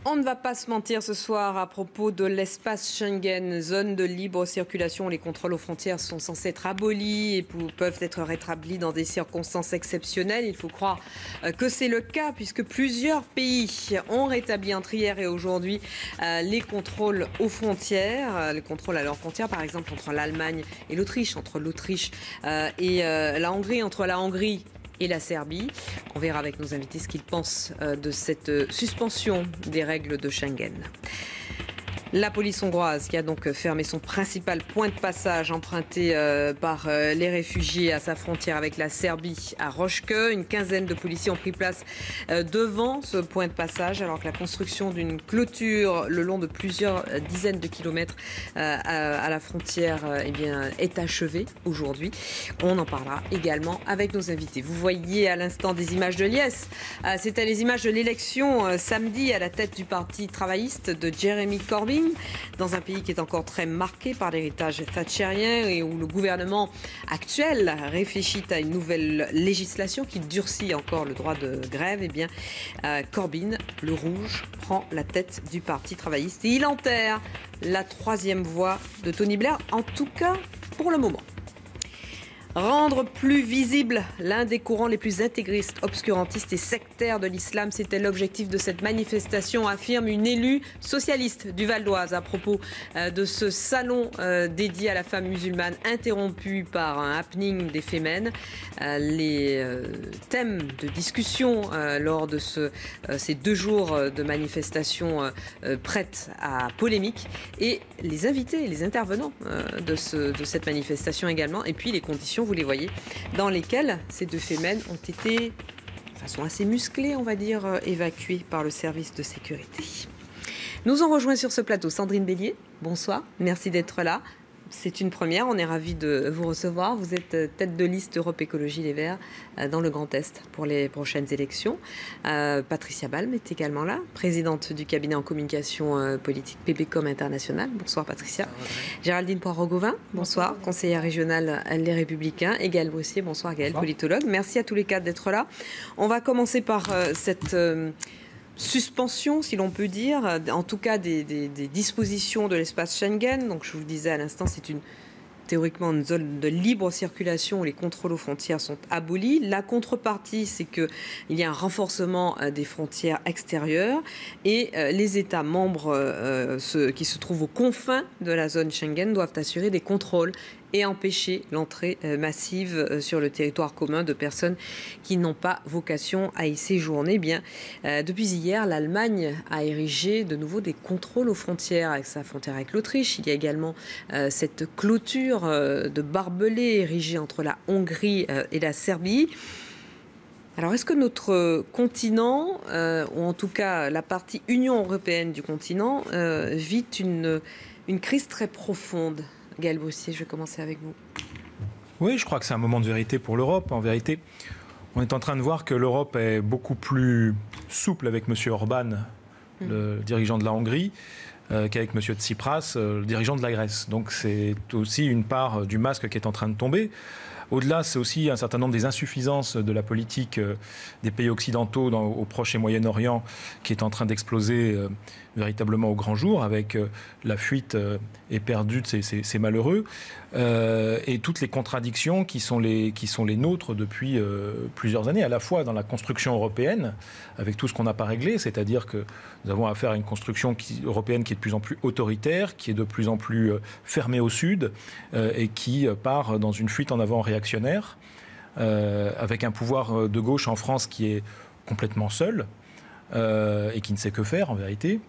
On ne va pas se mentir ce soir à propos de l'espace Schengen, zone de libre circulation. Les contrôles aux frontières sont censés être abolis et peuvent être rétablis dans des circonstances exceptionnelles. Il faut croire que c'est le cas puisque plusieurs pays ont rétabli entre hier et aujourd'hui les contrôles aux frontières. Les contrôles à leurs frontières, par exemple, entre l'Allemagne et l'Autriche, entre l'Autriche et la Hongrie, entre la Hongrie et la Serbie. On verra avec nos invités ce qu'ils pensent de cette suspension des règles de Schengen. La police hongroise qui a donc fermé son principal point de passage emprunté par les réfugiés à sa frontière avec la Serbie à Roške. Une quinzaine de policiers ont pris place devant ce point de passage alors que la construction d'une clôture le long de plusieurs dizaines de kilomètres à la frontière est achevée aujourd'hui. On en parlera également avec nos invités. Vous voyez à l'instant des images de Liesse. C'était les images de l'élection samedi à la tête du parti travailliste de Jeremy Corbyn, dans un pays qui est encore très marqué par l'héritage thatchérien et où le gouvernement actuel réfléchit à une nouvelle législation qui durcit encore le droit de grève. Corbyn, le rouge, prend la tête du parti travailliste et il enterre la troisième voie de Tony Blair, en tout cas pour le moment. Rendre plus visible l'un des courants les plus intégristes, obscurantistes et sectaires de l'islam, c'était l'objectif de cette manifestation, affirme une élue socialiste du Val d'Oise à propos de ce salon dédié à la femme musulmane interrompu par un happening des Femen. Les thèmes de discussion lors de ces 2 jours de manifestation prêtes à polémique et les invités, les intervenants de cette manifestation également, et puis les conditions, vous les voyez, dans lesquelles ces 2 Femen ont été, de façon assez musclée, on va dire, évacuées par le service de sécurité. Nous en rejoint sur ce plateau Sandrine Bélier. Bonsoir, merci d'être là. C'est une première, on est ravis de vous recevoir. Vous êtes tête de liste Europe Écologie Les Verts dans le Grand Est pour les prochaines élections. Patricia Balme est également là, présidente du cabinet en communication politique PBcom International. Bonsoir Patricia. Géraldine Poirot-Gauvin, bonsoir, conseillère régionale Les Républicains. Et Gaël Brussier, bonsoir Gaël, politologue. Merci à tous les 4 d'être là. On va commencer par cette suspension, si l'on peut dire, en tout cas des dispositions de l'espace Schengen. Donc je vous le disais à l'instant, c'est théoriquement une zone de libre circulation où les contrôles aux frontières sont abolis. La contrepartie, c'est qu'il y a un renforcement des frontières extérieures et les États membres qui se trouvent aux confins de la zone Schengen doivent assurer des contrôles et empêcher l'entrée massive sur le territoire commun de personnes qui n'ont pas vocation à y séjourner. Depuis hier, l'Allemagne a érigé de nouveau des contrôles aux frontières avec sa frontière avec l'Autriche. Il y a également cette clôture de barbelés érigée entre la Hongrie et la Serbie. Alors, est-ce que notre continent, ou en tout cas la partie Union européenne du continent, vit une crise très profonde ? Gaël Brussier, je vais commencer avec vous. Oui, je crois que c'est un moment de vérité pour l'Europe. En vérité, on est en train de voir que l'Europe est beaucoup plus souple avec M. Orban, le dirigeant de la Hongrie, qu'avec M. Tsipras, le dirigeant de la Grèce. Donc c'est aussi une part du masque qui est en train de tomber. Au-delà, c'est aussi un certain nombre des insuffisances de la politique des pays occidentaux au Proche et Moyen-Orient qui est en train d'exploser véritablement au grand jour avec la fuite éperdue de ces malheureux et toutes les contradictions qui sont les nôtres depuis plusieurs années, à la fois dans la construction européenne avec tout ce qu'on n'a pas réglé, c'est-à-dire que nous avons affaire à une construction européenne qui est de plus en plus autoritaire, qui est de plus en plus fermée au sud et qui part dans une fuite en avant réactionnaire, avec un pouvoir de gauche en France qui est complètement seul et qui ne sait que faire en vérité.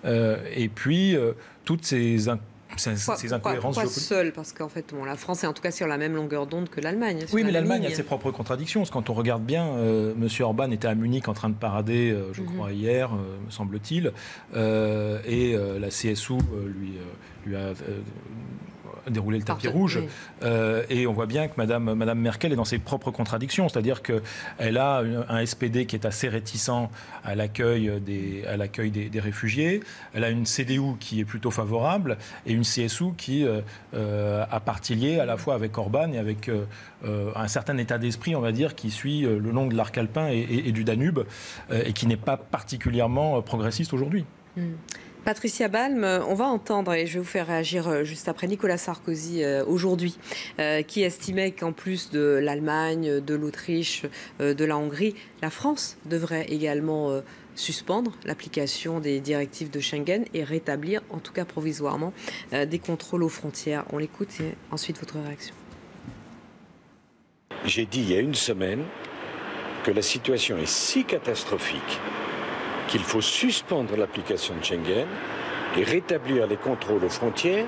Et puis toutes ces incohérences. Pourquoi seul ? Parce qu'en fait, la France est en tout cas sur la même longueur d'onde que l'Allemagne. Oui, mais l'Allemagne a ses propres contradictions. Parce que quand on regarde bien, M. Orban était à Munich en train de parader, je crois, hier, me semble-t-il, et la CSU lui a dérouler le tapis rouge. Oui. Et on voit bien que Madame Merkel est dans ses propres contradictions. C'est-à-dire qu'elle a un SPD qui est assez réticent à l'accueil des réfugiés. Elle a une CDU qui est plutôt favorable et une CSU qui a partie liée à la fois avec Orban et avec un certain état d'esprit, on va dire, qui suit le long de l'arc alpin et du Danube et qui n'est pas particulièrement progressiste aujourd'hui. Patricia Balme, on va entendre, et je vais vous faire réagir juste après, Nicolas Sarkozy aujourd'hui, qui estimait qu'en plus de l'Allemagne, de l'Autriche, de la Hongrie, la France devrait également suspendre l'application des directives de Schengen et rétablir, en tout cas provisoirement, des contrôles aux frontières. On l'écoute et ensuite votre réaction. J'ai dit il y a une semaine que la situation est si catastrophique qu'il faut suspendre l'application de Schengen et rétablir les contrôles aux frontières,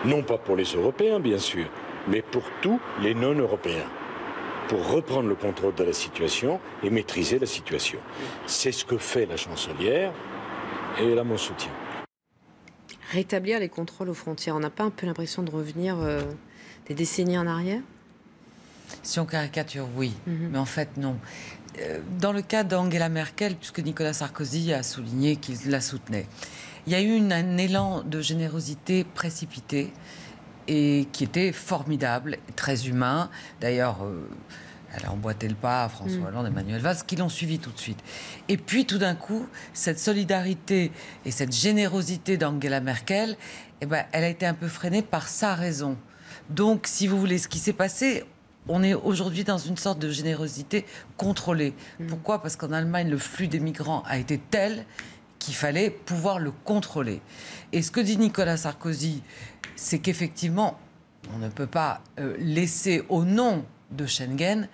non pas pour les Européens bien sûr, mais pour tous les non-Européens, pour reprendre le contrôle de la situation et maîtriser la situation. C'est ce que fait la chancelière et elle a mon soutien. Rétablir les contrôles aux frontières, on n'a pas un peu l'impression de revenir des décennies en arrière ? Si on caricature, oui, mais en fait non. Dans le cas d'Angela Merkel, puisque Nicolas Sarkozy a souligné qu'il la soutenait, il y a eu un élan de générosité précipité et qui était formidable, très humain. D'ailleurs, elle a emboîté le pas à François Hollande et Manuel Valls, qui l'ont suivi tout de suite. Et puis, tout d'un coup, cette solidarité et cette générosité d'Angela Merkel, eh ben, elle a été un peu freinée par sa raison. Donc, si vous voulez, ce qui s'est passé... On est aujourd'hui dans une sorte de générosité contrôlée. Pourquoi ? Parce qu'en Allemagne, le flux des migrants a été tel qu'il fallait pouvoir le contrôler. Et ce que dit Nicolas Sarkozy, c'est qu'effectivement, on ne peut pas laisser, au nom de Schengen,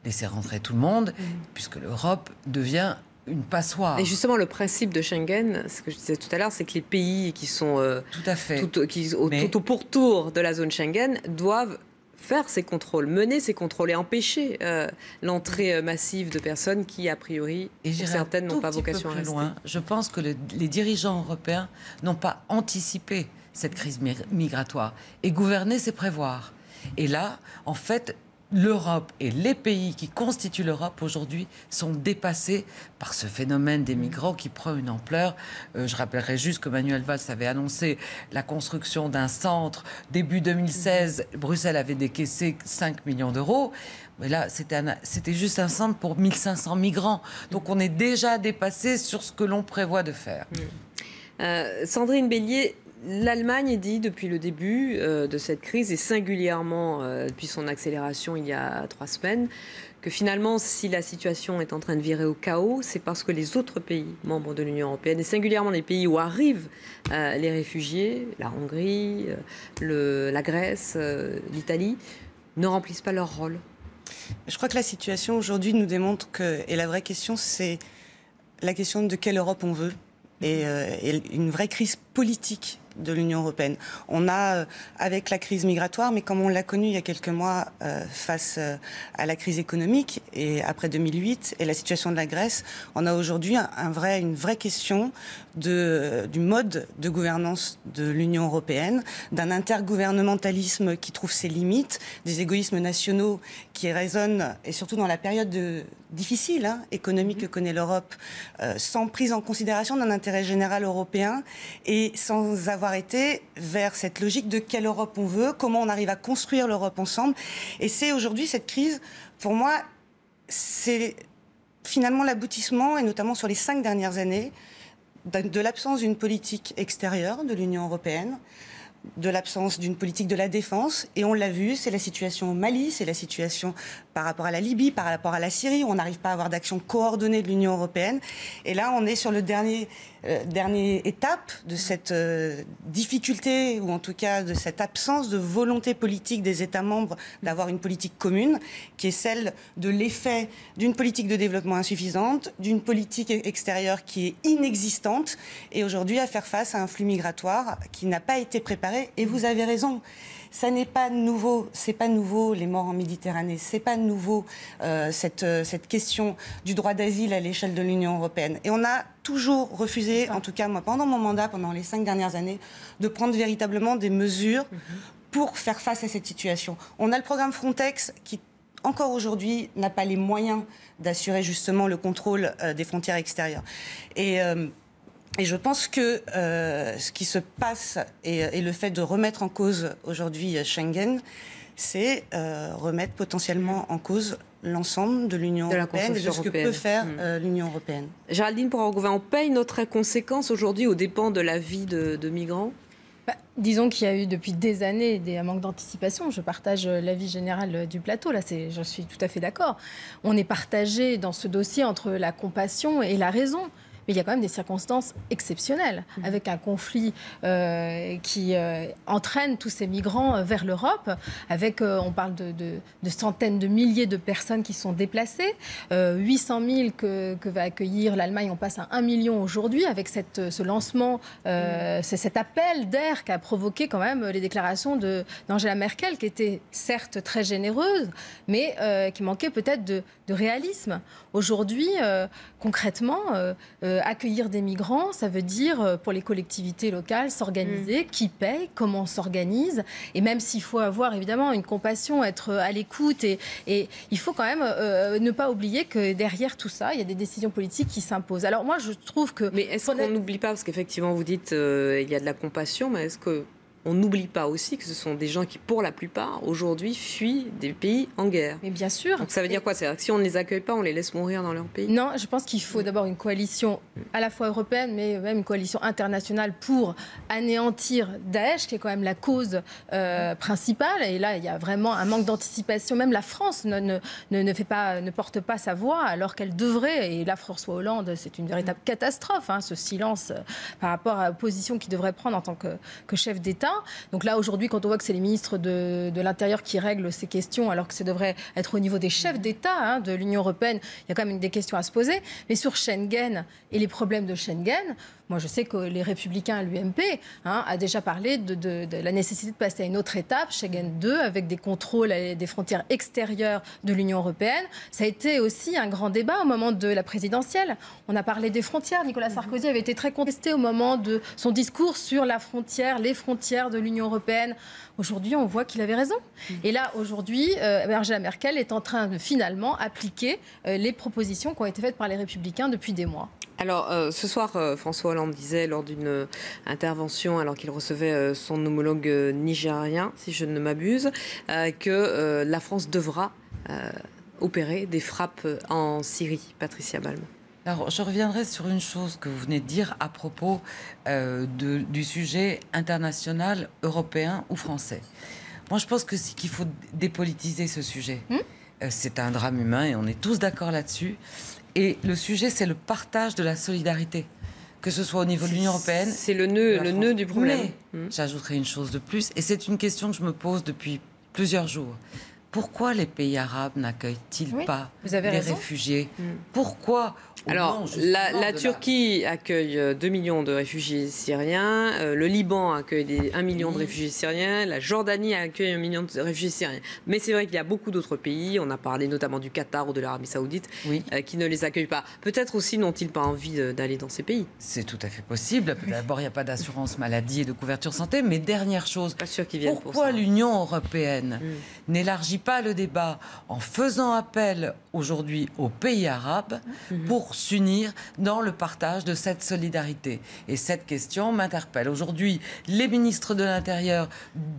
laisser rentrer tout le monde, puisque l'Europe devient une passoire. Et justement, le principe de Schengen, ce que je disais tout à l'heure, c'est que les pays qui sont tout à fait. tout au pourtour de la zone Schengen doivent faire ces contrôles, mener ces contrôles et empêcher l'entrée massive de personnes qui, a priori, pour certaines, n'ont pas vocation à rester. Loin. Je pense que les dirigeants européens n'ont pas anticipé cette crise migratoire. Et gouverner, c'est prévoir. Et là, en fait, l'Europe et les pays qui constituent l'Europe aujourd'hui sont dépassés par ce phénomène des migrants qui prend une ampleur. Je rappellerai juste que Manuel Valls avait annoncé la construction d'un centre début 2016. Bruxelles avait décaissé 5 millions d'euros. Mais là, c'était juste un centre pour 1500 migrants. Donc on est déjà dépassé sur ce que l'on prévoit de faire. Sandrine Bélier, l'Allemagne dit depuis le début de cette crise, et singulièrement depuis son accélération il y a 3 semaines, que finalement, si la situation est en train de virer au chaos, c'est parce que les autres pays membres de l'Union européenne, et singulièrement les pays où arrivent les réfugiés, la Hongrie, la Grèce, l'Italie, ne remplissent pas leur rôle. Je crois que la situation aujourd'hui nous démontre que, et la vraie question, c'est la question de quelle Europe on veut, et une vraie crise politique de l'Union européenne. On a, avec la crise migratoire, mais comme on l'a connu il y a quelques mois face à la crise économique et après 2008 et la situation de la Grèce, on a aujourd'hui une vraie question du mode de gouvernance de l'Union européenne, d'un intergouvernementalisme qui trouve ses limites, des égoïsmes nationaux qui résonnent, et surtout dans la période difficile économique que connaît l'Europe, sans prise en considération d'un intérêt général européen et sans avoir été vers cette logique de quelle Europe on veut, comment on arrive à construire l'Europe ensemble. Et c'est aujourd'hui cette crise, pour moi, c'est finalement l'aboutissement, et notamment sur les 5 dernières années, de l'absence d'une politique extérieure de l'Union européenne, de l'absence d'une politique de la défense. Et on l'a vu, c'est la situation au Mali, c'est la situation par rapport à la Libye, par rapport à la Syrie, où on n'arrive pas à avoir d'action coordonnée de l'Union européenne. Et là, on est sur le dernière étape de cette difficulté, ou en tout cas de cette absence de volonté politique des États membres d'avoir une politique commune, qui est celle de l'effet d'une politique de développement insuffisante, d'une politique extérieure qui est inexistante, et aujourd'hui à faire face à un flux migratoire qui n'a pas été préparé. Et vous avez raison. Ça n'est pas nouveau, c'est pas nouveau les morts en Méditerranée, c'est pas nouveau cette question du droit d'asile à l'échelle de l'Union européenne. Et on a toujours refusé, en tout cas moi pendant mon mandat, pendant les 5 dernières années, de prendre véritablement des mesures pour faire face à cette situation. On a le programme Frontex qui, encore aujourd'hui, n'a pas les moyens d'assurer justement le contrôle des frontières extérieures. Et je pense que ce qui se passe et le fait de remettre en cause aujourd'hui Schengen, c'est remettre potentiellement en cause l'ensemble de l'Union européenne et de ce que peut faire l'Union européenne. Géraldine Pourreur-Gouvin, on paye notre conséquence aujourd'hui aux dépens de la vie de migrants ? Disons qu'il y a eu depuis des années un manque d'anticipation. Je partage l'avis général du plateau. Là, je suis tout à fait d'accord. On est partagé dans ce dossier entre la compassion et la raison. Mais il y a quand même des circonstances exceptionnelles, avec un conflit qui entraîne tous ces migrants vers l'Europe, avec, on parle de centaines de milliers de personnes qui sont déplacées, 800 000 que va accueillir l'Allemagne, on passe à 1 million aujourd'hui, avec ce lancement, c'est cet appel d'air qu'a provoqué quand même les déclarations d'Angela Merkel, qui était certes très généreuse, mais qui manquait peut-être de réalisme. Aujourd'hui, concrètement, accueillir des migrants, ça veut dire pour les collectivités locales s'organiser, qui paye, comment on s'organise, et même s'il faut avoir évidemment une compassion, être à l'écoute, et il faut quand même ne pas oublier que derrière tout ça, il y a des décisions politiques qui s'imposent. Alors moi, je trouve que... Mais est-ce qu'on n'oublie pas, parce qu'effectivement vous dites il y a de la compassion, mais est-ce que on n'oublie pas aussi que ce sont des gens qui, pour la plupart, aujourd'hui, fuient des pays en guerre. Mais bien sûr. Donc ça veut dire quoi? C'est-à-dire que si on ne les accueille pas, on les laisse mourir dans leur pays? Non, je pense qu'il faut d'abord une coalition à la fois européenne, mais même une coalition internationale pour anéantir Daesh, qui est quand même la cause principale. Et là, il y a vraiment un manque d'anticipation. Même la France ne porte pas sa voix, alors qu'elle devrait. Et là, François Hollande, c'est une véritable catastrophe, hein, ce silence par rapport à la position qu'il devrait prendre en tant que chef d'État. Donc là, aujourd'hui, quand on voit que c'est les ministres de l'Intérieur qui règlent ces questions, alors que ça devrait être au niveau des chefs d'État de l'Union européenne, il y a quand même des questions à se poser. Mais sur Schengen et les problèmes de Schengen, moi, je sais que les Républicains à l'UMP a déjà parlé de la nécessité de passer à une autre étape, Schengen 2, avec des contrôles des frontières extérieures de l'Union européenne. Ça a été aussi un grand débat au moment de la présidentielle. On a parlé des frontières. Nicolas Sarkozy avait été très contesté au moment de son discours sur la frontière, les frontières de l'Union européenne. Aujourd'hui, on voit qu'il avait raison. Et là, aujourd'hui, Angela Merkel est en train de finalement appliquer les propositions qui ont été faites par les Républicains depuis des mois. Alors, ce soir, François Hollande disait lors d'une intervention, alors qu'il recevait son homologue nigérien, si je ne m'abuse, que la France devra opérer des frappes en Syrie. Patricia Balme. Alors, je reviendrai sur une chose que vous venez de dire à propos du sujet international, européen ou français. Moi, je pense qu'il faut dépolitiser ce sujet. C'est un drame humain et on est tous d'accord là-dessus. Et le sujet, c'est le partage de la solidarité, que ce soit au niveau de l'Union européenne. C'est le nœud du problème. Mais j'ajouterai une chose de plus, et c'est une question que je me pose depuis plusieurs jours. Pourquoi les pays arabes n'accueillent-ils pas les réfugiés? Pourquoi? Alors, la Turquie accueille 2 millions de réfugiés syriens, le Liban accueille 1 million de réfugiés syriens, la Jordanie accueille 1 million de réfugiés syriens. Mais c'est vrai qu'il y a beaucoup d'autres pays, on a parlé notamment du Qatar ou de l'Arabie Saoudite, qui ne les accueillent pas. Peut-être aussi n'ont-ils pas envie d'aller dans ces pays. C'est tout à fait possible. D'abord, il n'y a pas d'assurance maladie et de couverture santé, mais dernière chose, pas sûr qu'ils viennent pourquoi l'Union européenne n'élargit pas le débat en faisant appel aujourd'hui aux pays arabes pour s'unir dans le partage de cette solidarité? Et cette question m'interpelle. Aujourd'hui, les ministres de l'Intérieur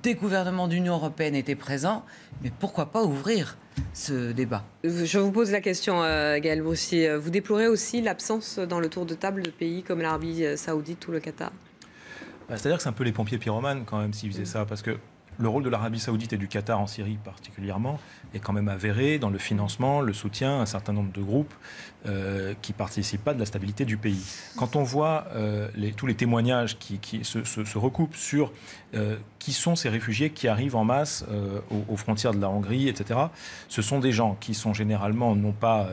des gouvernements d'Union européenne étaient présents, mais pourquoi pas ouvrir ce débat? Je vous pose la question, Gaël Broussier. Vous déplorez aussi l'absence dans le tour de table de pays comme l'Arabie Saoudite ou le Qatar? C'est-à-dire que c'est un peu les pompiers pyromanes quand même s'ils faisaient ça, parce que le rôle de l'Arabie Saoudite et du Qatar en Syrie particulièrement est quand même avéré dans le financement, le soutien à un certain nombre de groupes qui ne participent pas de la stabilité du pays. Quand on voit tous les témoignages qui se recoupent sur qui sont ces réfugiés qui arrivent en masse aux frontières de la Hongrie, etc., ce sont des gens qui sont généralement non pas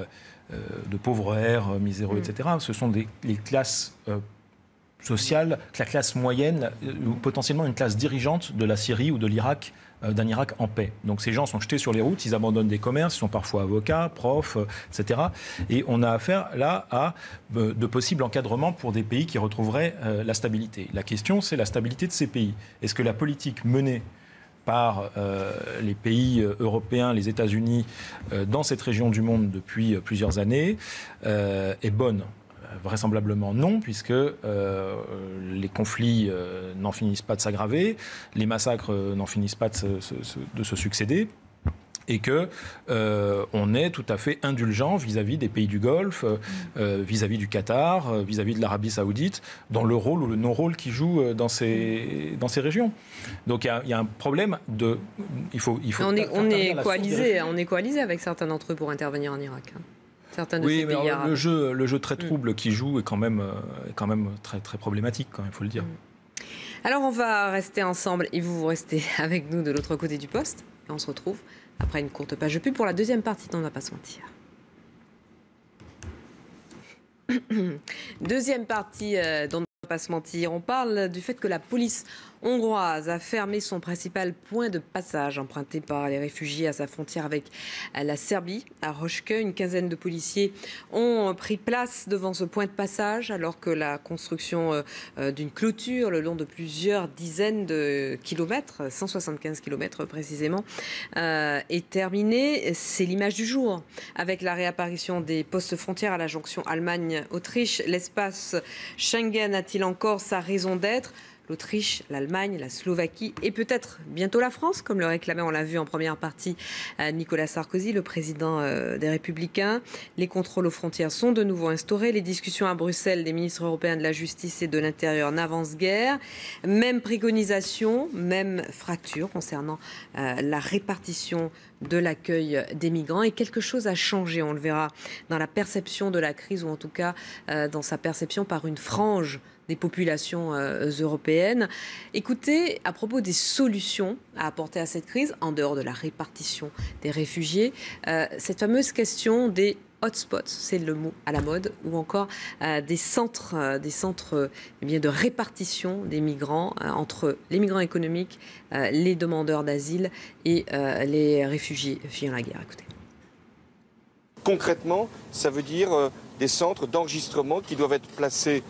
de pauvres airs miséreux, etc., ce sont les classes sociale, la classe moyenne, ou potentiellement une classe dirigeante de la Syrie ou de l'Irak, d'un Irak en paix. Donc ces gens sont jetés sur les routes, ils abandonnent des commerces, ils sont parfois avocats, profs, etc. Et on a affaire là à de possibles encadrements pour des pays qui retrouveraient la stabilité. La question, c'est la stabilité de ces pays. Est-ce que la politique menée par les pays européens, les États-Unis, dans cette région du monde depuis plusieurs années, est bonne. Vraisemblablement non, puisque les conflits n'en finissent pas de s'aggraver, les massacres n'en finissent pas de se succéder. Et que on est tout à fait indulgent vis-à-vis des pays du Golfe, vis-à-vis du Qatar, vis-à-vis de l'Arabie Saoudite, dans le rôle ou le non-rôle qu'ils jouent dans ces régions. Donc il y a un problème de... On est coalisé avec certains d'entre eux pour intervenir en Irak. Certains de ces pays arabes. Le jeu très trouble qui joue est quand même très, très problématique, quand même, il faut le dire. Alors on va rester ensemble et vous restez avec nous de l'autre côté du poste. Et on se retrouve après une courte page de pub pour la deuxième partie d'On ne va pas se mentir. Deuxième partie d'On ne va pas se mentir. On parle du fait que la police hongroise a fermé son principal point de passage emprunté par les réfugiés à sa frontière avec la Serbie, à Roške. Une quinzaine de policiers ont pris place devant ce point de passage alors que la construction d'une clôture le long de plusieurs dizaines de kilomètres, 175 kilomètres précisément, est terminée. C'est l'image du jour. Avec la réapparition des postes frontières à la jonction Allemagne-Autriche, l'espace Schengen a-t-il encore sa raison d'être ? L'Autriche, l'Allemagne, la Slovaquie et peut-être bientôt la France, comme le réclamait, on l'a vu en première partie, Nicolas Sarkozy, le président des Républicains. Les contrôles aux frontières sont de nouveau instaurés. Les discussions à Bruxelles des ministres européens de la Justice et de l'Intérieur n'avancent guère. Même préconisation, même fracture concernant la répartition de l'accueil des migrants. Et quelque chose a changé, on le verra, dans la perception de la crise, ou en tout cas dans sa perception par une frange des populations européennes. Écoutez, à propos des solutions à apporter à cette crise, en dehors de la répartition des réfugiés, cette fameuse question des hotspots, c'est le mot à la mode, ou encore des centres de répartition des migrants entre les migrants économiques, les demandeurs d'asile et les réfugiés fuyant la guerre. Écoutez. Concrètement, ça veut dire des centres d'enregistrement qui doivent être placés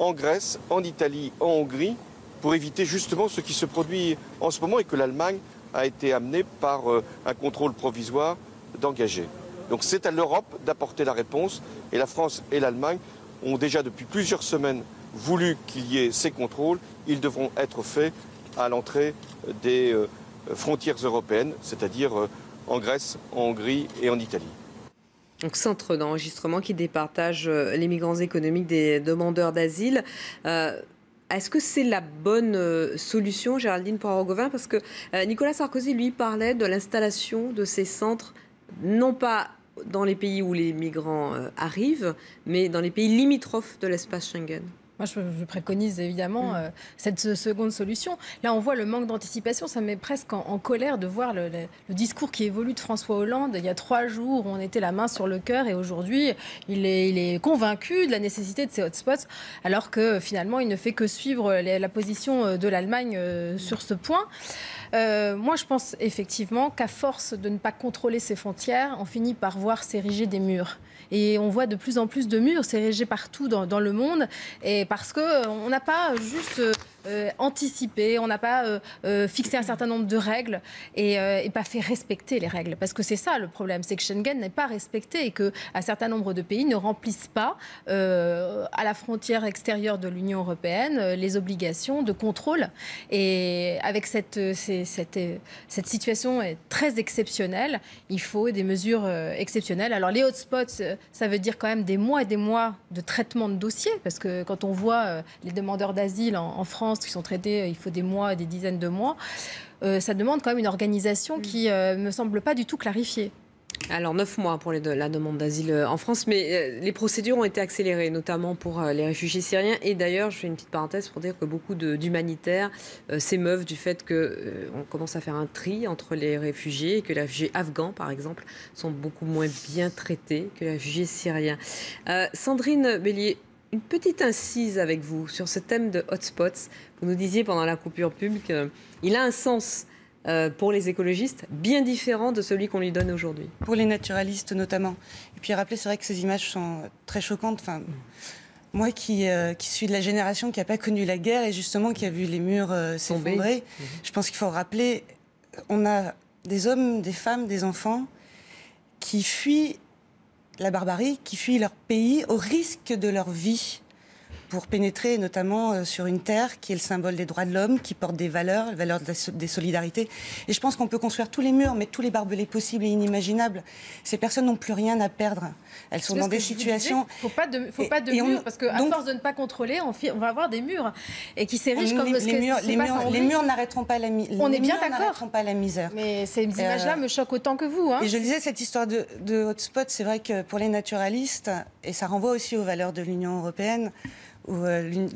en Grèce, en Italie, en Hongrie, pour éviter justement ce qui se produit en ce moment et que l'Allemagne a été amenée par un contrôle provisoire d'engager. Donc c'est à l'Europe d'apporter la réponse et la France et l'Allemagne ont déjà depuis plusieurs semaines voulu qu'il y ait ces contrôles. Ils devront être faits à l'entrée des frontières européennes, c'est-à-dire en Grèce, en Hongrie et en Italie. Donc, centre d'enregistrement qui départage les migrants économiques des demandeurs d'asile. Est-ce que c'est la bonne solution, Géraldine Poirot-Gauvin ? Parce que Nicolas Sarkozy, lui, parlait de l'installation de ces centres, non pas dans les pays où les migrants arrivent, mais dans les pays limitrophes de l'espace Schengen. Moi, je préconise évidemment cette seconde solution. Là, on voit le manque d'anticipation. Ça me met presque en colère de voir le discours qui évolue de François Hollande. Il y a 3 jours, on était la main sur le cœur et aujourd'hui, il est convaincu de la nécessité de ces hotspots, alors que finalement, il ne fait que suivre la position de l'Allemagne sur ce point. Moi, je pense effectivement qu'à force de ne pas contrôler ses frontières, on finit par voir s'ériger des murs. Et on voit de plus en plus de murs s'ériger partout dans le monde. Et parce qu'on n'a pas juste anticipé, on n'a pas fixé un certain nombre de règles et pas fait respecter les règles. Parce que c'est ça le problème, c'est que Schengen n'est pas respecté et qu'un certain nombre de pays ne remplissent pas à la frontière extérieure de l'Union européenne les obligations de contrôle. Et avec cette situation est très exceptionnelle, il faut des mesures exceptionnelles. Alors les hotspots, ça veut dire quand même des mois et des mois de traitement de dossiers, parce que quand on voit les demandeurs d'asile en France qui sont traités, il faut des mois, des dizaines de mois, ça demande quand même une organisation qui ne me semble pas du tout clarifiée. Alors 9 mois pour la demande d'asile en France, mais les procédures ont été accélérées, notamment pour les réfugiés syriens. Et d'ailleurs, je fais une petite parenthèse pour dire que beaucoup d'humanitaires s'émeuvent du fait qu'on commence à faire un tri entre les réfugiés et que les réfugiés afghans, par exemple, sont beaucoup moins bien traités que les réfugiés syriens. Sandrine Bélier, une petite incise avec vous sur ce thème de hotspots. Vous nous disiez pendant la coupure pub qu'il a un sens pour les écologistes, bien différent de celui qu'on lui donne aujourd'hui. Pour les naturalistes notamment. Et puis rappeler, c'est vrai que ces images sont très choquantes. Enfin, moi qui suis de la génération qui n'a pas connu la guerre et justement qui a vu les murs s'effondrer, je pense qu'il faut rappeler on a des hommes, des femmes, des enfants qui fuient la barbarie, qui fuient leur pays au risque de leur vie pour pénétrer notamment sur une terre qui est le symbole des droits de l'homme, qui porte des valeurs, les valeurs des solidarités. Et je pense qu'on peut construire tous les murs, mettre tous les barbelés possibles et inimaginables. Ces personnes n'ont plus rien à perdre. Elles sont dans des situations... Il ne faut pas de murs, parce qu'à force de ne pas contrôler, on va avoir des murs et qui s'érigent comme les murs n'arrêteront pas la misère. On est bien d'accord. Pas la misère. Mais ces images-là me choquent autant que vous. Hein. Et je disais, cette histoire de hotspot, c'est vrai que pour les naturalistes, et ça renvoie aussi aux valeurs de l'Union européenne, où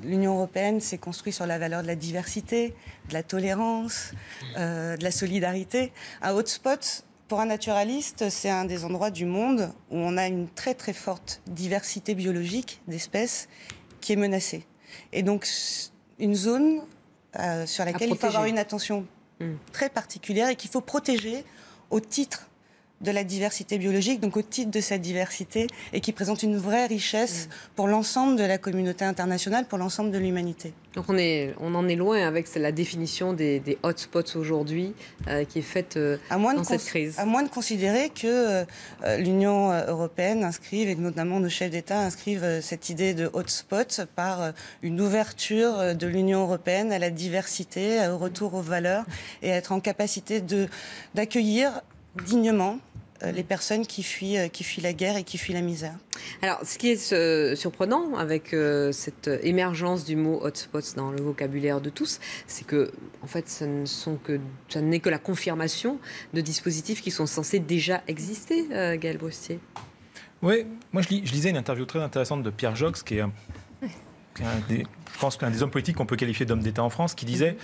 l'Union européenne s'est construite sur la valeur de la diversité, de la tolérance, de la solidarité. Un hotspot, pour un naturaliste, c'est un des endroits du monde où on a une très très forte diversité biologique d'espèces qui est menacée. Et donc, une zone sur laquelle il faut avoir une attention très particulière et qu'il faut protéger au titre de la diversité biologique, donc au titre de sa diversité, et qui présente une vraie richesse pour l'ensemble de la communauté internationale, pour l'ensemble de l'humanité. Donc on en est loin avec la définition des hotspots aujourd'hui qui est faite dans cette crise. À moins de considérer que l'Union européenne inscrive, et notamment nos chefs d'État inscrivent cette idée de hotspot par une ouverture de l'Union européenne à la diversité, au retour aux valeurs, et à être en capacité d'accueillir dignement les personnes qui fuient la guerre et qui fuient la misère. Alors, ce qui est surprenant avec cette émergence du mot hotspots dans le vocabulaire de tous, c'est que, en fait, ça n'est que la confirmation de dispositifs qui sont censés déjà exister, Gaël Brustier. Oui, moi je lisais une interview très intéressante de Pierre Jox, qui est je pense qu'un des hommes politiques qu'on peut qualifier d'homme d'État en France, qui disait...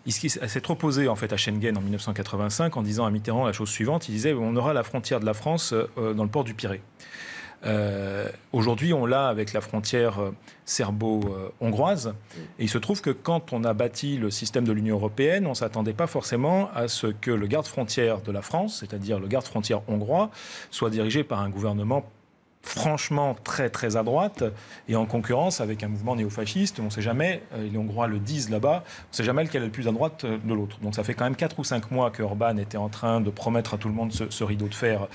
Il s'est opposé en fait à Schengen en 1985 en disant à Mitterrand la chose suivante. Il disait on aura la frontière de la France dans le port du Pirée. Aujourd'hui, on l'a avec la frontière serbo-hongroise. Et il se trouve que quand on a bâti le système de l'Union européenne, on ne s'attendait pas forcément à ce que le garde-frontière de la France, c'est-à-dire le garde-frontière hongrois, soit dirigé par un gouvernement franchement très très à droite et en concurrence avec un mouvement néofasciste. On ne sait jamais, les Hongrois le disent là-bas, on ne sait jamais lequel est le plus à droite de l'autre. Donc ça fait quand même 4 ou 5 mois que Orban était en train de promettre à tout le monde ce rideau de fer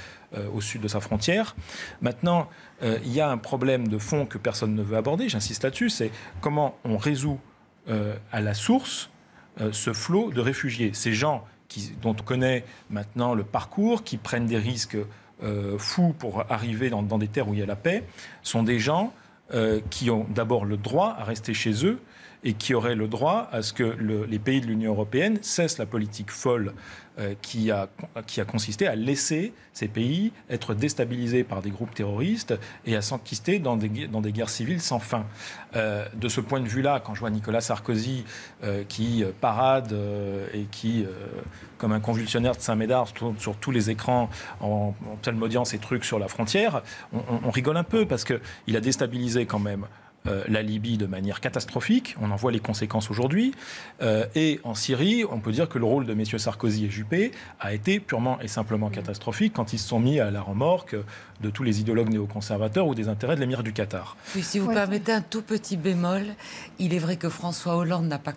au sud de sa frontière. Maintenant, il y a un problème de fond que personne ne veut aborder, j'insiste là-dessus, c'est comment on résout à la source ce flot de réfugiés. Ces gens dont on connaît maintenant le parcours, qui prennent des risques fous pour arriver dans des terres où il y a la paix, sont des gens qui ont d'abord le droit à rester chez eux et qui auraient le droit à ce que les pays de l'Union européenne cessent la politique folle qui a consisté à laisser ces pays être déstabilisés par des groupes terroristes et à s'enquister dans des guerres civiles sans fin. De ce point de vue-là, quand je vois Nicolas Sarkozy qui parade et qui, comme un convulsionnaire de Saint-Médard, sur tous les écrans en psalmodiant ces trucs sur la frontière, on rigole un peu parce qu'il a déstabilisé quand même la Libye de manière catastrophique. On en voit les conséquences aujourd'hui. Et en Syrie, on peut dire que le rôle de messieurs Sarkozy et Juppé a été purement et simplement catastrophique quand ils se sont mis à la remorque de tous les idéologues néoconservateurs ou des intérêts de l'émir du Qatar. Oui, si vous permettez un tout petit bémol, il est vrai que François Hollande n'a pas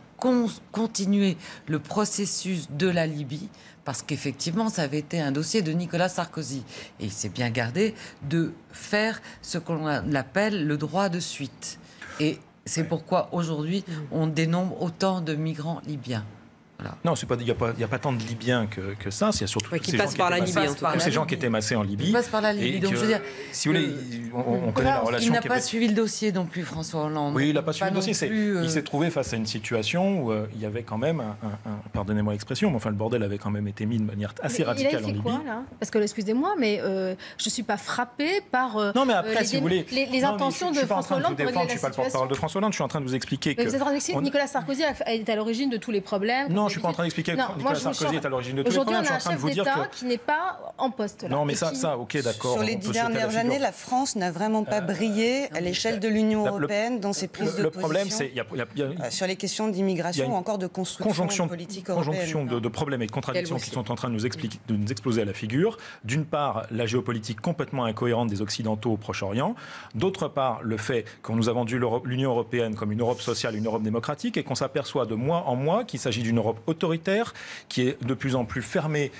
continué le processus de la Libye, parce qu'effectivement, ça avait été un dossier de Nicolas Sarkozy. Et il s'est bien gardé de faire ce qu'on appelle le droit de suite. Et c'est pourquoi aujourd'hui, on dénombre autant de migrants libyens. Voilà. Non, il n'y a pas tant de Libyens que ça. Il y a surtout tous ces gens qui étaient massés en Libye. Ils passent par la Libye. Donc, je veux dire, si vous voulez, on connaît la relation. Il n'a pas suivi le dossier non plus, François Hollande. Oui, il n'a pas suivi le dossier. Il s'est trouvé face à une situation où il y avait quand même pardonnez-moi l'expression, mais enfin le bordel avait quand même été mis de manière assez radicale en Libye. Quoi, là parce que, excusez-moi, mais je ne suis pas frappée par non, mais après, si vous voulez, les intentions de François Hollande pour régler la situation. Je ne suis pas le porte-parole de François Hollande, je suis en train de vous expliquer que... Vous êtes en train d'expliquer que Nicolas Sarkozy est à l'origine de tous les problèmes. Non, je ne suis pas en train d'expliquer que Nicolas Sarkozy est à l'origine de tous les problèmes. Aujourd'hui, on a un chef d'État qui n'est pas en poste. Non, mais ça, ok, d'accord. Sur les 10 dernières années, la France n'a vraiment pas brillé à l'échelle de l'Union européenne dans ses prises de position. Le problème, c'est sur les questions d'immigration ou encore de construction politique européenne. Conjonction de problèmes et de contradictions qui sont en train de nous exploser à la figure. D'une part, la géopolitique complètement incohérente des Occidentaux au Proche-Orient. D'autre part, le fait qu'on nous a vendu l'Union européenne comme une Europe sociale, une Europe démocratique, et qu'on s'aperçoit de mois en mois qu'il s'agit d'une Europe Europe autoritaire, qui est de plus en plus fermée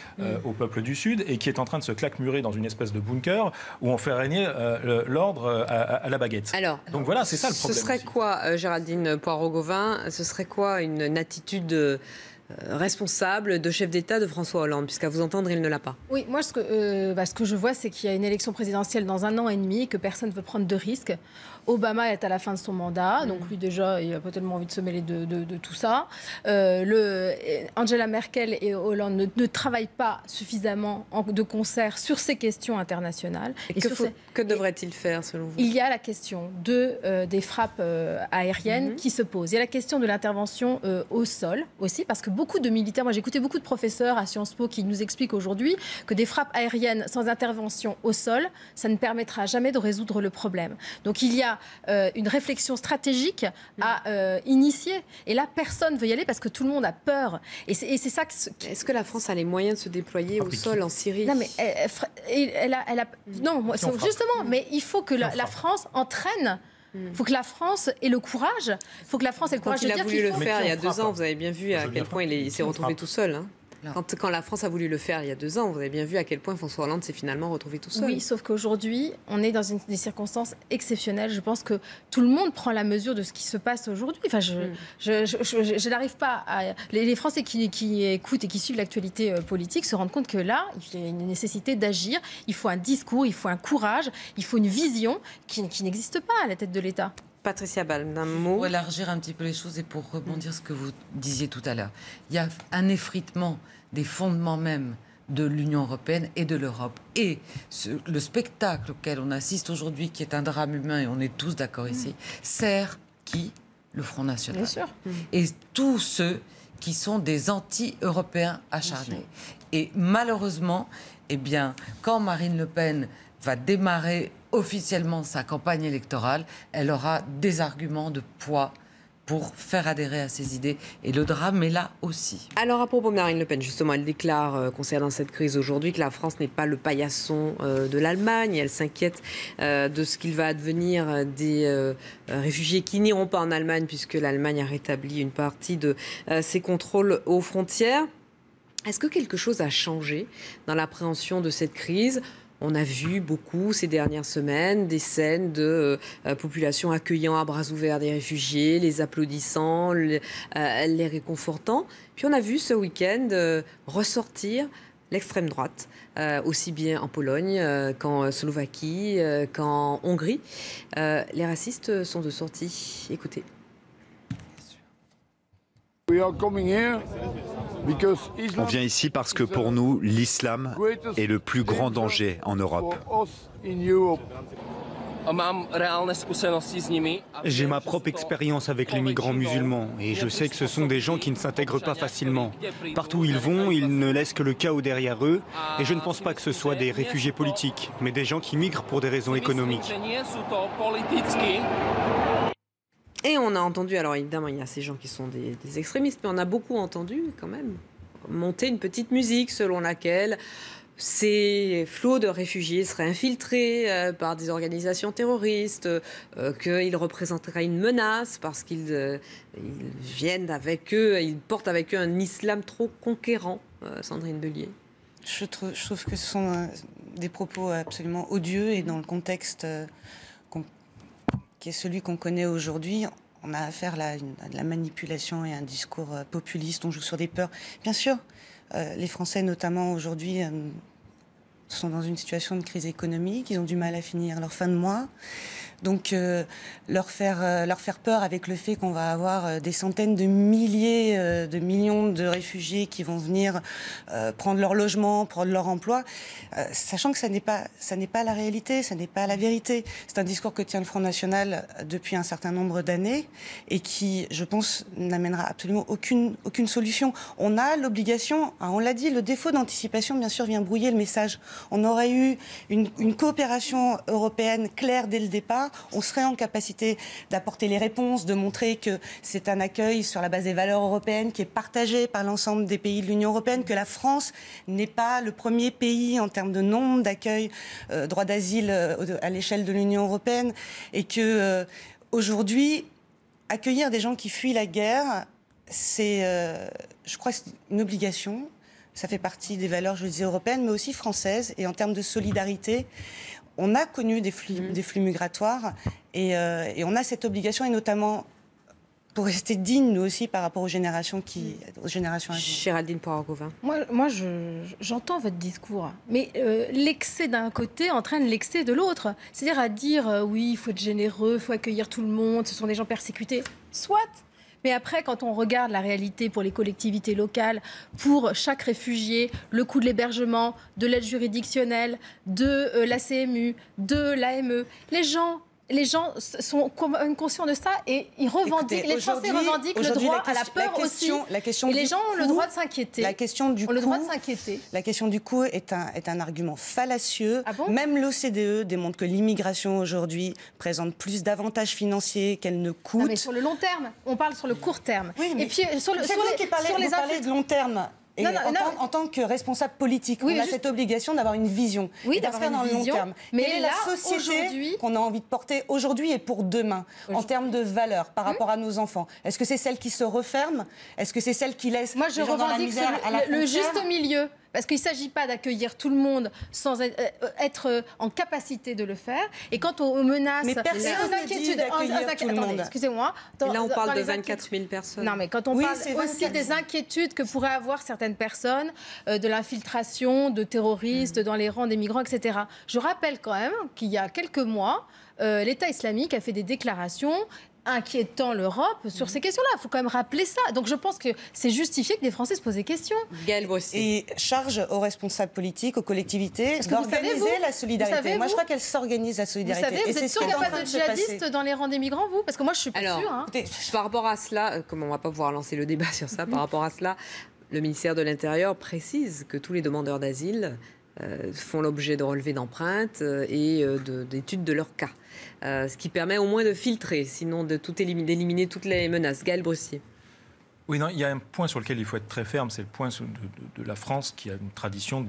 au peuple du Sud et qui est en train de se claquemurer dans une espèce de bunker où on fait régner l'ordre à la baguette. Alors, donc voilà, c'est ça le problème. Ce serait aussi. quoi, Géraldine Poirot-Gauvin, ce serait quoi une attitude responsable de chef d'État de François Hollande, puisqu'à vous entendre, il ne l'a pas? Oui, moi, ce que je vois, c'est qu'il y a une élection présidentielle dans 1 an et demi, que personne ne veut prendre de risques. Obama est à la fin de son mandat, donc lui déjà, il n'a pas tellement envie de se mêler de tout ça. Angela Merkel et Hollande ne travaillent pas suffisamment de concert sur ces questions internationales. Que devrait-il faire selon vous? Il y a la question des frappes aériennes qui se posent. Il y a la question de l'intervention au sol aussi, parce que beaucoup de militaires, moi j'ai écouté beaucoup de professeurs à Sciences Po qui nous expliquent aujourd'hui que des frappes aériennes sans intervention au sol, ça ne permettra jamais de résoudre le problème. Donc il y a une réflexion stratégique à initier. Et là, personne ne veut y aller parce que tout le monde a peur. Et c'est ça que... Est-ce que la France a les moyens de se déployer au sol en Syrie? Non, mais non, justement, mais il faut que la France entraîne. Il faut que la France ait le courage. Il faut que la France ait le courage de dire qu'il faut... Il a voulu le faire il y a 2 ans. Vous avez bien vu à quel point il s'est retrouvé tout seul. Hein. Quand la France a voulu le faire il y a 2 ans, vous avez bien vu à quel point François Hollande s'est finalement retrouvé tout seul. Oui, sauf qu'aujourd'hui, on est dans des circonstances exceptionnelles. Je pense que tout le monde prend la mesure de ce qui se passe aujourd'hui. Enfin, je n'arrive pas à... Les Français qui écoutent et qui suivent l'actualité politique se rendent compte que là, il y a une nécessité d'agir. Il faut un discours, il faut un courage, il faut une vision qui n'existe pas à la tête de l'État. Patricia Ball, d'un mot. Pour élargir un petit peu les choses et pour rebondir sur ce que vous disiez tout à l'heure, il y a un effritement des fondements même de l'Union européenne et de l'Europe. Et le spectacle auquel on assiste aujourd'hui, qui est un drame humain, et on est tous d'accord ici, sert qui? Le Front National. Bien sûr. Et tous ceux qui sont des anti-européens acharnés. Et malheureusement, eh bien, quand Marine Le Pen va démarrer officiellement sa campagne électorale, elle aura des arguments de poids pour faire adhérer à ses idées. Et le drame est là aussi. Alors, à propos de Marine Le Pen, justement, elle déclare, concernant cette crise aujourd'hui, que la France n'est pas le paillasson de l'Allemagne. Elle s'inquiète de ce qu'il va advenir des réfugiés qui n'iront pas en Allemagne, puisque l'Allemagne a rétabli une partie de ses contrôles aux frontières. Est-ce que quelque chose a changé dans l'appréhension de cette crise ? On a vu beaucoup ces dernières semaines des scènes de population accueillant à bras ouverts des réfugiés, les applaudissant, les réconfortant. Puis on a vu ce week-end ressortir l'extrême droite, aussi bien en Pologne qu'en Slovaquie, qu'en Hongrie. Les racistes sont de sortie. Écoutez. On vient ici parce que pour nous, l'islam est le plus grand danger en Europe. J'ai ma propre expérience avec les migrants musulmans et je sais que ce sont des gens qui ne s'intègrent pas facilement. Partout où ils vont, ils ne laissent que le chaos derrière eux et je ne pense pas que ce soit des réfugiés politiques, mais des gens qui migrent pour des raisons économiques. Et on a entendu, alors évidemment il y a ces gens qui sont des extrémistes, mais on a beaucoup entendu quand même monter une petite musique selon laquelle ces flots de réfugiés seraient infiltrés par des organisations terroristes, qu'ils représenteraient une menace parce qu'ils viennent avec eux, ils portent avec eux un islam trop conquérant. Sandrine Bellier. Je trouve que ce sont des propos absolument odieux et dans le contexte qui est celui qu'on connaît aujourd'hui, on a affaire à de la manipulation et un discours populiste, on joue sur des peurs. Bien sûr, les Français notamment aujourd'hui sont dans une situation de crise économique, ils ont du mal à finir leur fin de mois. Donc leur faire peur avec le fait qu'on va avoir des centaines de milliers, de millions de réfugiés qui vont venir prendre leur logement, prendre leur emploi, sachant que ça n'est pas la réalité, ça n'est pas la vérité. C'est un discours que tient le Front National depuis un certain nombre d'années et qui, je pense, n'amènera absolument aucune solution. On a l'obligation, on l'a dit, le défaut d'anticipation, bien sûr, vient brouiller le message. On aurait eu une coopération européenne claire dès le départ. On serait en capacité d'apporter les réponses, de montrer que c'est un accueil sur la base des valeurs européennes qui est partagé par l'ensemble des pays de l'Union européenne, que la France n'est pas le premier pays en termes de nombre d'accueils, droit d'asile à l'échelle de l'Union européenne, et que aujourd'hui, accueillir des gens qui fuient la guerre, je crois que c'est une obligation. Ça fait partie des valeurs, je le disais, européennes, mais aussi françaises. Et en termes de solidarité, on a connu des flux migratoires et on a cette obligation, et notamment pour rester digne, nous aussi, par rapport aux générations à venir. Géraldine Poiragouvin. Moi j'entends votre discours, mais l'excès d'un côté entraîne l'excès de l'autre. C'est-à-dire à dire oui, il faut être généreux, il faut accueillir tout le monde, ce sont des gens persécutés. Soit. Mais après, quand on regarde la réalité pour les collectivités locales, pour chaque réfugié, le coût de l'hébergement, de l'aide juridictionnelle, de la CMU, de l'AME, les gens sont conscients de ça et ils revendiquent. Les Français revendiquent le droit à la peur aussi. Et les gens ont le droit de s'inquiéter. La question du coût est un argument fallacieux. Ah bon ? Même l'OCDE démontre que l'immigration aujourd'hui présente plus d'avantages financiers qu'elle ne coûte. Non, mais sur le long terme, on parle sur le court terme. Oui, mais et puis c'est vous qui parlez de long terme. Et en tant que responsable politique, on a cette obligation d'avoir une vision. Oui, d'avoir une vision. Long terme. Mais quelle est la société qu'on a envie de porter aujourd'hui et pour demain, en termes de valeurs par rapport à nos enfants? Est-ce que c'est celle qui se referme? Est-ce que c'est celle qui laisse les gens dans la misère à la frontière? Le juste milieu. Parce qu'il ne s'agit pas d'accueillir tout le monde sans être en capacité de le faire. Et quand on menace... Mais personne ne dit d'accueillir tout le monde. Excusez-moi. Là, on parle de 24 000 personnes. Non, mais quand on parle aussi des inquiétudes que pourraient avoir certaines personnes, de l'infiltration de terroristes dans les rangs des migrants, etc. Je rappelle quand même qu'il y a quelques mois, l'État islamique a fait des déclarations inquiétant l'Europe sur ces questions-là. Il faut quand même rappeler ça. Donc je pense que c'est justifié que des Français se posent des questions. Gaëlle Bossier. Et charge aux responsables politiques, aux collectivités, d'organiser la solidarité. Moi, je crois qu'elle s'organise, la solidarité. Vous savez, vous êtes sûr qu'il n'y a pas de djihadistes dans les rangs des migrants, vous? Parce que moi, je suis pas sûre. Hein. Par rapport à cela, comme on ne va pas pouvoir lancer le débat sur ça, par rapport à cela, le ministère de l'Intérieur précise que tous les demandeurs d'asile font l'objet de relevés d'empreintes et d'études de leur cas. Ce qui permet au moins de filtrer, sinon d'éliminer toutes les menaces. Gaëlle Bossier. Oui, non, il y a un point sur lequel il faut être très ferme, c'est le point de la France qui a une tradition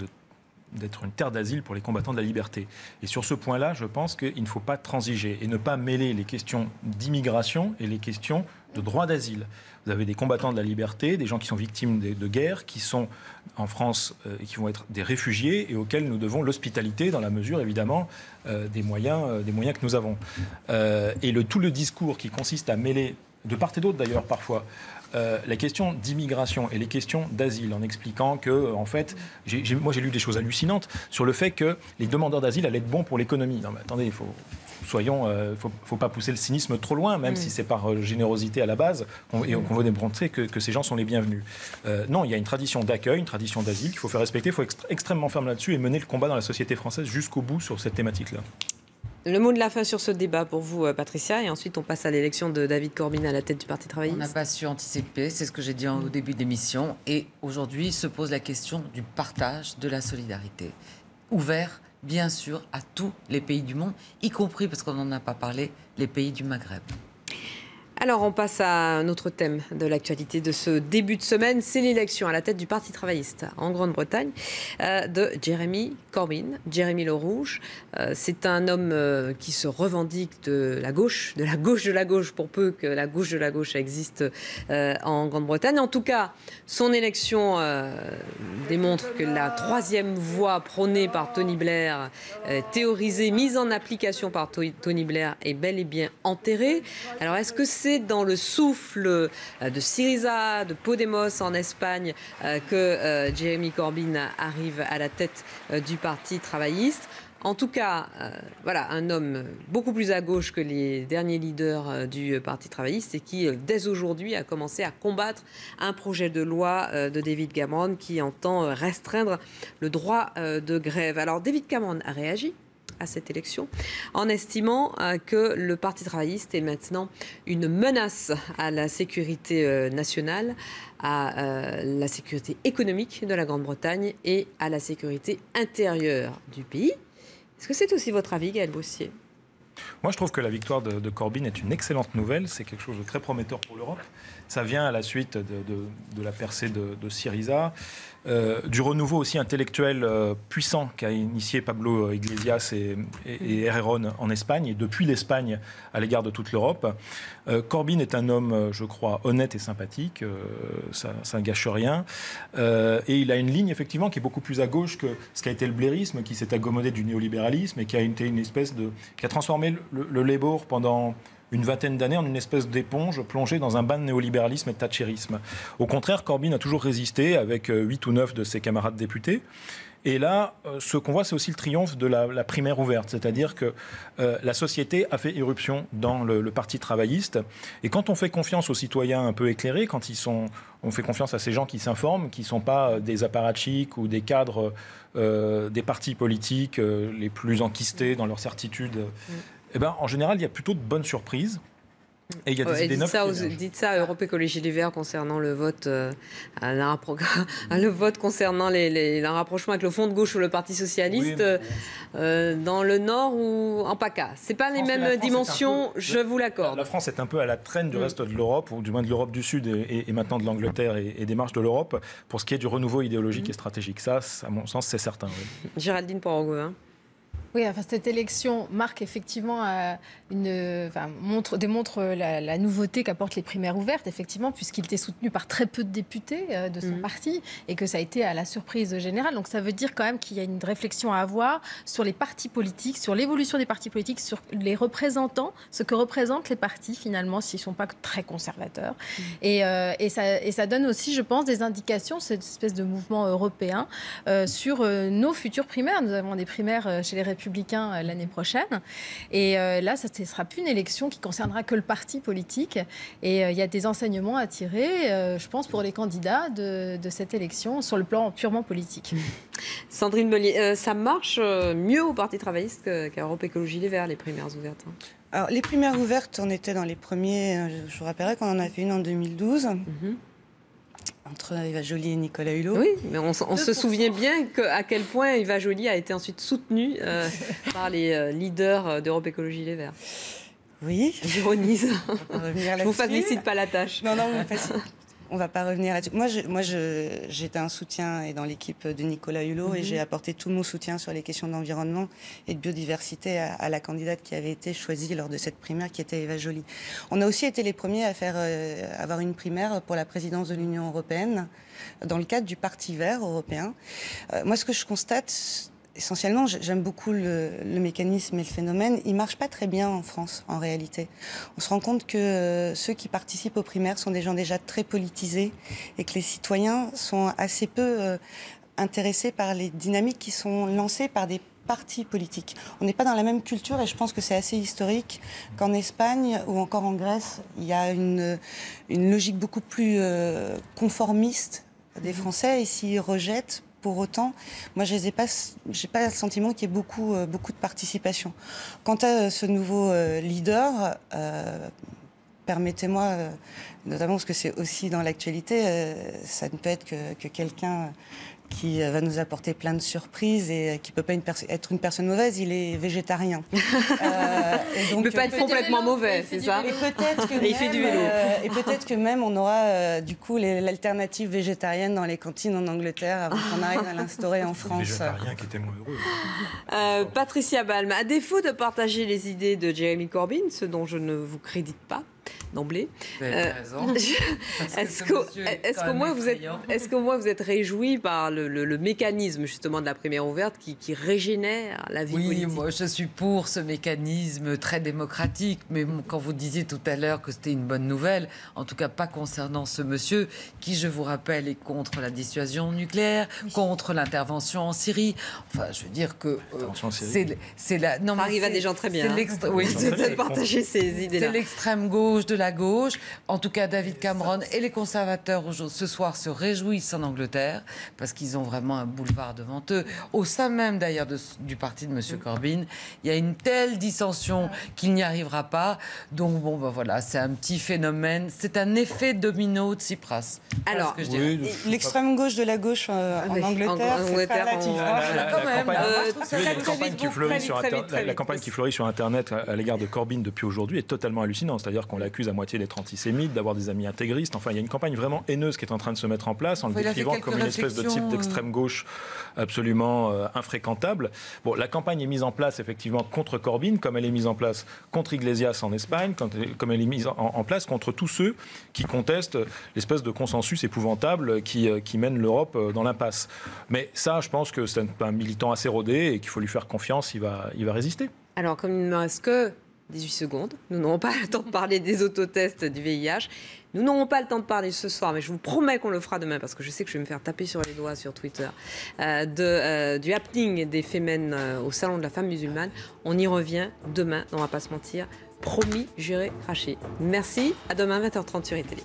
d'être une terre d'asile pour les combattants de la liberté. Et sur ce point-là, je pense qu'il ne faut pas transiger et ne pas mêler les questions d'immigration et les questions de droit d'asile. Vous avez des combattants de la liberté, des gens qui sont victimes de guerre, qui sont en France et qui vont être des réfugiés et auxquels nous devons l'hospitalité dans la mesure, évidemment, des moyens que nous avons. Et tout le discours qui consiste à mêler, de part et d'autre d'ailleurs parfois, la question d'immigration et les questions d'asile, en expliquant que, en fait, moi j'ai lu des choses hallucinantes sur le fait que les demandeurs d'asile allaient être bons pour l'économie. Non, mais attendez, faut pas pousser le cynisme trop loin, même si c'est par générosité à la base qu'on veut démontrer que ces gens sont les bienvenus. Non, il y a une tradition d'accueil, une tradition d'asile qu'il faut faire respecter. Il faut être extrêmement ferme là-dessus et mener le combat dans la société française jusqu'au bout sur cette thématique-là. Le mot de la fin sur ce débat pour vous, Patricia, et ensuite on passe à l'élection de David Corbyn à la tête du Parti travailliste. On n'a pas su anticiper, c'est ce que j'ai dit au début de l'émission, et aujourd'hui se pose la question du partage de la solidarité. Ouvert, bien sûr, à tous les pays du monde, y compris, parce qu'on n'en a pas parlé, les pays du Maghreb. Alors, on passe à un autre thème de l'actualité de ce début de semaine. C'est l'élection à la tête du Parti travailliste en Grande-Bretagne de Jeremy Corbyn, Jérémy le Rouge. C'est un homme qui se revendique de la gauche de la gauche, pour peu que la gauche de la gauche existe en Grande-Bretagne. En tout cas, son élection démontre que la troisième voie prônée par Tony Blair, théorisée, mise en application par Tony Blair, est bel et bien enterrée. Alors, est-ce que c'est dans le souffle de Syriza, de Podemos en Espagne, que Jeremy Corbyn arrive à la tête du Parti travailliste? En tout cas, voilà, un homme beaucoup plus à gauche que les derniers leaders du Parti travailliste et qui, dès aujourd'hui, a commencé à combattre un projet de loi de David Cameron qui entend restreindre le droit de grève. Alors, David Cameron a réagi à cette élection en estimant que le Parti travailliste est maintenant une menace à la sécurité nationale, à la sécurité économique de la Grande-Bretagne et à la sécurité intérieure du pays. Est-ce que c'est aussi votre avis, Gaëlle Bossier ? Moi, je trouve que la victoire de Corbyn est une excellente nouvelle. C'est quelque chose de très prometteur pour l'Europe. Ça vient à la suite de la percée de Syriza, du renouveau aussi intellectuel puissant qu'a initié Pablo Iglesias et Herrero en Espagne, et depuis l'Espagne à l'égard de toute l'Europe. Corbyn est un homme, je crois, honnête et sympathique. Ça ne gâche rien. Et il a une ligne, effectivement, qui est beaucoup plus à gauche que ce qu'a été le blairisme, qui s'est accommodé du néolibéralisme et qui a été une espèce qui a transformé le Labour pendant une vingtaine d'années en une espèce d'éponge plongée dans un bain de néolibéralisme et de thatchérisme. Au contraire, Corbyn a toujours résisté avec 8 ou 9 de ses camarades députés. Et là, ce qu'on voit, c'est aussi le triomphe de la primaire ouverte. C'est-à-dire que la société a fait irruption dans le parti travailliste. Et quand on fait confiance aux citoyens un peu éclairés, quand on fait confiance à ces gens qui s'informent, qui ne sont pas des apparatchiks ou des cadres des partis politiques les plus enquistés dans leurs certitudes, eh ben, en général, il y a plutôt de bonnes surprises. Et il y a des idées neuves. Dites ça à Europe Écologie Les Verts concernant le vote, le vote concernant le rapprochement avec le Front de gauche ou le Parti socialiste dans le Nord ou en PACA. C'est pas les mêmes dimensions, je vous l'accorde. La France est un peu à la traîne du reste de l'Europe, ou du moins de l'Europe du Sud et maintenant de l'Angleterre et des marches de l'Europe, pour ce qui est du renouveau idéologique et stratégique. Ça, à mon sens, c'est certain. Oui. Géraldine Port-Rogoin. Oui, enfin, cette élection marque effectivement démontre la nouveauté qu'apportent les primaires ouvertes, effectivement, puisqu'il était soutenu par très peu de députés de son parti et que ça a été à la surprise générale. Donc ça veut dire quand même qu'il y a une réflexion à avoir sur les partis politiques, sur l'évolution des partis politiques, sur les représentants, ce que représentent les partis finalement s'ils ne sont pas très conservateurs. Et ça donne aussi, je pense, des indications, cette espèce de mouvement européen, sur nos futures primaires. Nous avons des primaires chez les Républicains l'année prochaine. Et là, ça ne sera plus une élection qui concernera que le parti politique. Et il y a des enseignements à tirer, je pense, pour les candidats de cette élection sur le plan purement politique. Sandrine Meunier, ça marche mieux au Parti travailliste qu'à Europe Écologie Les Verts, les primaires ouvertes. Alors, les primaires ouvertes, on était dans les premiers, je vous rappellerai qu'on en a fait une en 2012. Entre Eva Joly et Nicolas Hulot. Oui, mais on se souvient bien à quel point Eva Joly a été ensuite soutenue par les leaders d'Europe Écologie Les Verts. Oui. J'ironise. Je vous facilite pas la tâche. Non, on ne va pas revenir là-dessus. Moi, j'étais un soutien et dans l'équipe de Nicolas Hulot et j'ai apporté tout mon soutien sur les questions d'environnement et de biodiversité à la candidate qui avait été choisie lors de cette primaire, qui était Eva Joly. On a aussi été les premiers à avoir une primaire pour la présidence de l'Union européenne dans le cadre du Parti vert européen. Moi, ce que je constate, essentiellement, j'aime beaucoup le mécanisme et le phénomène. Il ne marche pas très bien en France, en réalité. On se rend compte que ceux qui participent aux primaires sont des gens déjà très politisés et que les citoyens sont assez peu intéressés par les dynamiques qui sont lancées par des partis politiques. On n'est pas dans la même culture et je pense que c'est assez historique qu'en Espagne ou encore en Grèce, il y a une logique beaucoup plus conformiste des Français et s'ils rejettent. Pour autant, moi, je n'ai pas le sentiment qu'il y ait beaucoup de participation. Quant à ce nouveau leader, permettez-moi, notamment parce que c'est aussi dans l'actualité, ça ne peut être que quelqu'un qui va nous apporter plein de surprises et qui ne peut pas être une personne mauvaise, il est végétarien. Il ne peut pas être complètement mauvais, c'est ça? Et peut-être que il fait du vélo. Et peut-être que même on aura du coup l'alternative végétarienne dans les cantines en Angleterre avant qu'on arrive à l'instaurer en France. Végétarien qui était moins heureux. Patricia Balme, à défaut de partager les idées de Jeremy Corbyn, ce dont je ne vous crédite pas d'emblée, est-ce qu'au moins vous êtes réjoui par le mécanisme justement de la primaire ouverte qui régénère la vie politique? Oui, moi je suis pour ce mécanisme très démocratique, mais quand vous disiez tout à l'heure que c'était une bonne nouvelle, en tout cas pas concernant ce monsieur qui, je vous rappelle, est contre la dissuasion nucléaire, contre l'intervention en Syrie. Enfin, je veux dire que c'est la... Non, mais arrive à des gens très bien. C'est partager ces idées-là. C'est l'extrême gauche de la gauche, en tout cas David Cameron et les conservateurs ce soir se réjouissent en Angleterre, parce qu'ils ont vraiment un boulevard devant eux. Au sein même d'ailleurs du parti de M. Corbyn, il y a une telle dissension qu'il n'y arrivera pas. Donc bon, ben voilà, c'est un petit phénomène, c'est un effet domino de Tsipras. Alors, l'extrême gauche de la gauche en Angleterre, c'est relatif. La campagne qui fleurit sur Internet à l'égard de Corbyn depuis aujourd'hui est totalement hallucinante. C'est-à-dire qu'on l'accuse à moitié d'être antisémite, d'avoir des amis intégristes. Enfin, il y a une campagne vraiment haineuse qui est en train de se mettre en place en le décrivant comme une espèce de type d'extrême gauche absolument infréquentable. Bon, la campagne est mise en place effectivement contre Corbyn, comme elle est mise en place contre Iglesias en Espagne, comme elle est mise en place contre tous ceux qui contestent l'espèce de consensus épouvantable qui mène l'Europe dans l'impasse. Mais ça, je pense que c'est un militant assez rodé et qu'il faut lui faire confiance, il va résister. Alors, comme il ne me reste que 18 secondes, nous n'aurons pas le temps de parler des autotests du VIH. Nous n'aurons pas le temps de parler ce soir, mais je vous promets qu'on le fera demain, parce que je sais que je vais me faire taper sur les doigts sur Twitter, du happening des Femen au Salon de la Femme musulmane. On y revient demain, on ne va pas se mentir. Promis, juré, craché. Merci, à demain 20h30 sur iTélé.